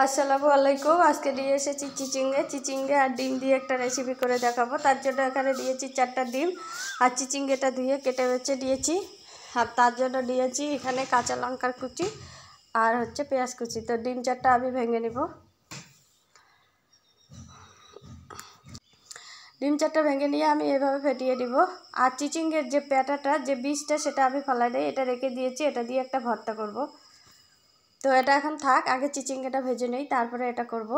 আসসালামু আলাইকুম। আজকে নিয়ে এসেছি চিচিঙ্গে আর ডিম দিয়ে একটা রেসিপি করে দেখাবো। তার জন্য এখানে দিয়েছি 4টা ডিম আর চিচিঙ্গেটা ধুয়ে কেটে বেছে দিয়েছি। আর তার জন্য দিয়েছি এখানে কাঁচা লঙ্কার কুচি আর হচ্ছে পেঁয়াজ কুচি। তো ডিম 4টা আমি ভেঙে নিব। ডিম 4টা ভেঙে নিয়ে আমি এভাবে ফেটিয়ে দিব। আর চিচিঙ্গের যে প্যাটাটা যে বীজটা সেটা আমি ফেলাই দিই, এটা রেখে দিয়েছি। এটা দিয়ে একটা ভর্তা করব। তো এটা এখন থাক, আগে চিচিঙ্গাটা ভেজে নেই, তারপরে এটা করব।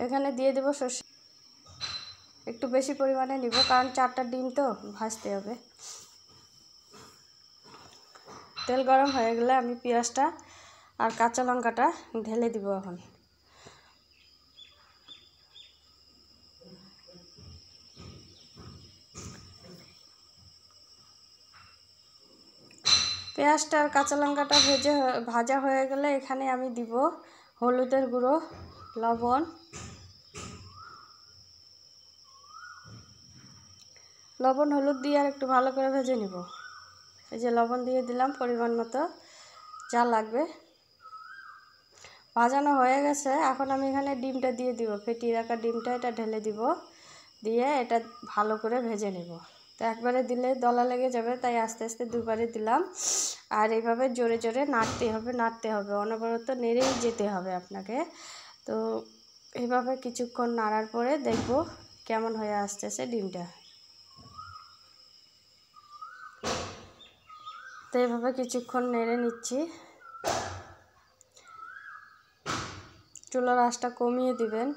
এখানে দিয়ে দেব সর্ষে, একটু বেশি পরিমাণে নিব কারণ 4টা ডিম তো ভাজতে হবে। তেল গরম হয়ে গেলে আমি পেঁয়াজটা আর কাঁচা লঙ্কাটা ঢেলে দিব। এখন পেঁয়াজটা আর কাঁচা লঙ্কাটা ভাজা হয়ে গেলে এখানে আমি দিব হলুদের গুঁড়ো, লবণ হলুদ দিয়ে আর একটু ভালো করে ভেজে নিব। এই যে লবণ দিয়ে দিলাম পরিমাণ মতো, যা লাগবে। ভাজানো হয়ে গেছে, এখন আমি এখানে ডিমটা দিয়ে দিব। ফেটিয়ে রাখা ডিমটা এটা ঢেলে দিব, দিয়ে এটা ভালো করে ভেজে নেব। তো একবারে দিলে দলা লেগে যাবে, তাই আস্তে আস্তে দুবারে দিলাম। আর এইভাবে জোরে জোরে নাড়তে হবে, অনবরত নেড়েই যেতে হবে আপনাকে। তো এইভাবে কিছুক্ষণ নাড়ার পরে দেখব কেমন হয়ে আসতেছে ডিমটা। তো এইভাবে কিছুক্ষণ নেড়ে নিচ্ছি। চুলার আঁচটা কমিয়ে দিবেন।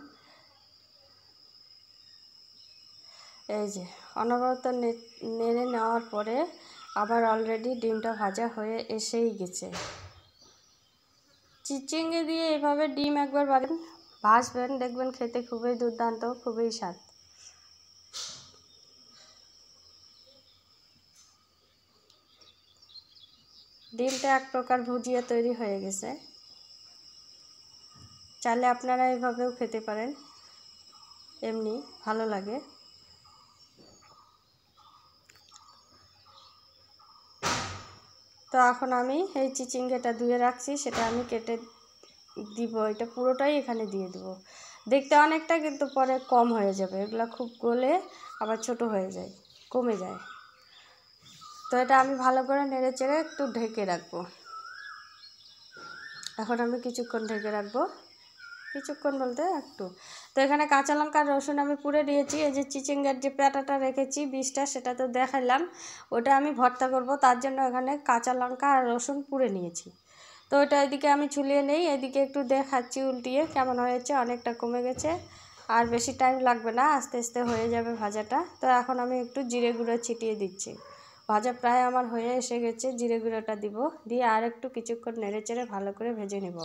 এই যে অনবরত নেড়ে নেওয়ার পরে আবার অলরেডি ডিমটা ভাজা হয়ে এসেই গেছে। চিচিঙ্গে দিয়ে এভাবে ডিম একবার ভাজবেন, দেখবেন খেতে খুবই দুর্দান্ত, খুবই স্বাদ। ডিমটা এক প্রকার ভুজিয়া তৈরি হয়ে গেছে। চাইলে আপনারা এভাবেও খেতে পারেন, এমনি ভালো লাগে। তো এখন আমি এই চিচিঙ্গাটা ধুয়ে রাখছি, সেটা আমি কেটে দিব। এটা পুরোটাই এখানে দিয়ে দেব। দেখতে অনেকটা, কিন্তু পরে কম হয়ে যাবে। এগুলো খুব গলে আবার ছোট হয়ে যায়, কমে যায়। তো এটা আমি ভালো করে নেড়ে চেড়ে একটু ঢেকে রাখবো। এখন আমি কিছুক্ষণ ঢেকে রাখবো, কিছুক্ষণ বলতে একটু। তো এখানে কাঁচা লঙ্কা আর রসুন আমি পুড়ে দিয়েছি। এই যে চিচিঙ্গার যে প্যাটাটা রেখেছি বীজটা, সেটা তো দেখালাম, ওটা আমি ভর্তা করব। তার জন্য এখানে কাঁচা লঙ্কা আর রসুন পুড়ে নিয়েছি। তো ওটা এদিকে আমি ছুলিয়ে নেই, এদিকে একটু দেখাচ্ছি উল্টিয়ে কেমন হয়েছে। অনেকটা কমে গেছে, আর বেশি টাইম লাগবে না, আস্তে আস্তে হয়ে যাবে ভাজাটা। তো এখন আমি একটু জিরে গুঁড়ো ছিটিয়ে দিচ্ছি। ভাজা প্রায় আমার হয়ে এসে গেছে, জিরে গুঁড়োটা দিব, দিয়ে আর একটু কিছুক্ষণ নেড়ে চেড়ে ভালো করে ভেজে নেব।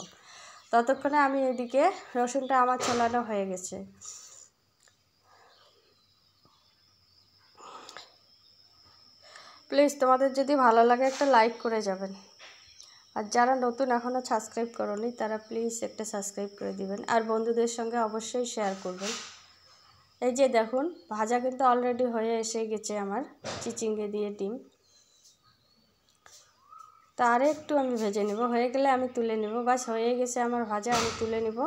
ততক্ষণে আমি এদিকে রসুনটা আমার ছোলানো হয়ে গেছে। প্লিজ তোমাদের যদি ভালো লাগে একটা লাইক করে যাবেন। আর যারা নতুন এখনও সাবস্ক্রাইব করোনি তারা প্লিজ একটা সাবস্ক্রাইব করে দিবেন, আর বন্ধুদের সঙ্গে অবশ্যই শেয়ার করবেন। এই যে দেখুন, ভাজা কিন্তু অলরেডি হয়ে এসে গেছে আমার চিচিঙ্গে দিয়ে ডিম। তো আর একটু আমি ভেজে নেব, হয়ে গেলে আমি তুলে নেব। বাস হয়ে গেছে আমার ভাজা, আমি তুলে নেব।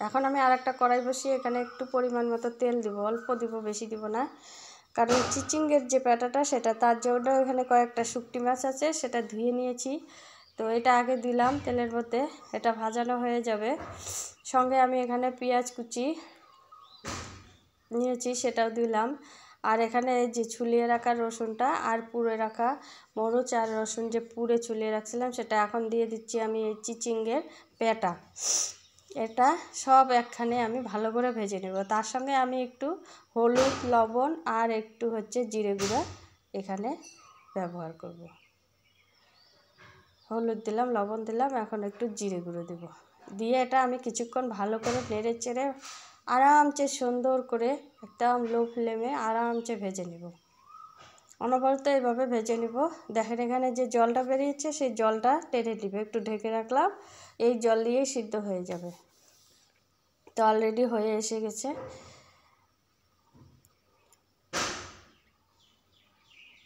এখন আমি আর একটা কড়াই বসিয়ে এখানে একটু পরিমাণ মতো তেল দিব, অল্প দিব, বেশি দিব না। কারণ চিচিঙ্গের যে প্যাটাটা সেটা, তার জন্য এখানে কয়েকটা শুকটি মাছ আছে, সেটা ধুয়ে নিয়েছি। তো এটা আগে দিলাম তেলের মধ্যে, এটা ভাজানো হয়ে যাবে। সঙ্গে আমি এখানে পেঁয়াজ কুচি নিয়েছি, সেটাও দিলাম। আর এখানে এই যে ছুলিয়ে রাখা রসুনটা আর পুড়ে রাখা মরিচ আর রসুন যে পুড়ে ছুলিয়ে রাখছিলাম, সেটা এখন দিয়ে দিচ্ছি আমি এই চিচিঙ্গের প্যাটা। এটা সব একখানে আমি ভালো করে ভেজে নেব। তার সঙ্গে আমি একটু হলুদ, লবণ আর একটু হচ্ছে জিরে গুঁড়ো এখানে ব্যবহার করব। হলুদ দিলাম, লবণ দিলাম, এখন একটু জিরে গুঁড়ো দেব। দিয়ে এটা আমি কিছুক্ষণ ভালো করে নেড়ে চেড়ে আরামসে সুন্দর করে একদম লো ফ্লেমে আরামসে ভেজে নেব। অনবরত এইভাবে ভেজে নেব। দেখেন এখানে যে জলটা বেরিয়েছে, সেই জলটা টেনে নেবে। একটু ঢেকে রাখলাম, এই জল দিয়েই সিদ্ধ হয়ে যাবে। তো অলরেডি হয়ে এসে গেছে।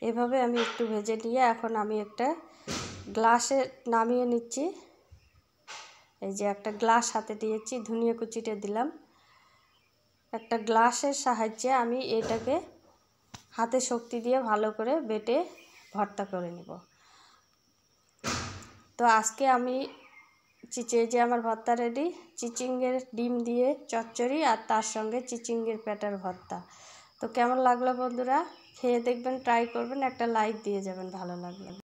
এভাবে আমি একটু ভেজে নিয়ে এখন আমি একটা গ্লাসে নামিয়ে নিচ্ছি। এই যে একটা গ্লাস হাতে দিয়েছি, ধনিয়া কুচিটা দিলাম। একটা গ্লাসের সাহায্যে আমি এটাকে হাতে শক্তি দিয়ে ভালো করে বেটে ভর্তা করে নেব। তো আজকে আমি যে আমার ভর্তা রেডি, চিচিঙ্গের ডিম দিয়ে চচ্চড়ি আর তার সঙ্গে চিচিঙ্গের পেটার ভর্তা। তো কেমন লাগলো বন্ধুরা? খেয়ে দেখবেন, ট্রাই করবেন, একটা লাইক দিয়ে যাবেন ভালো লাগলে।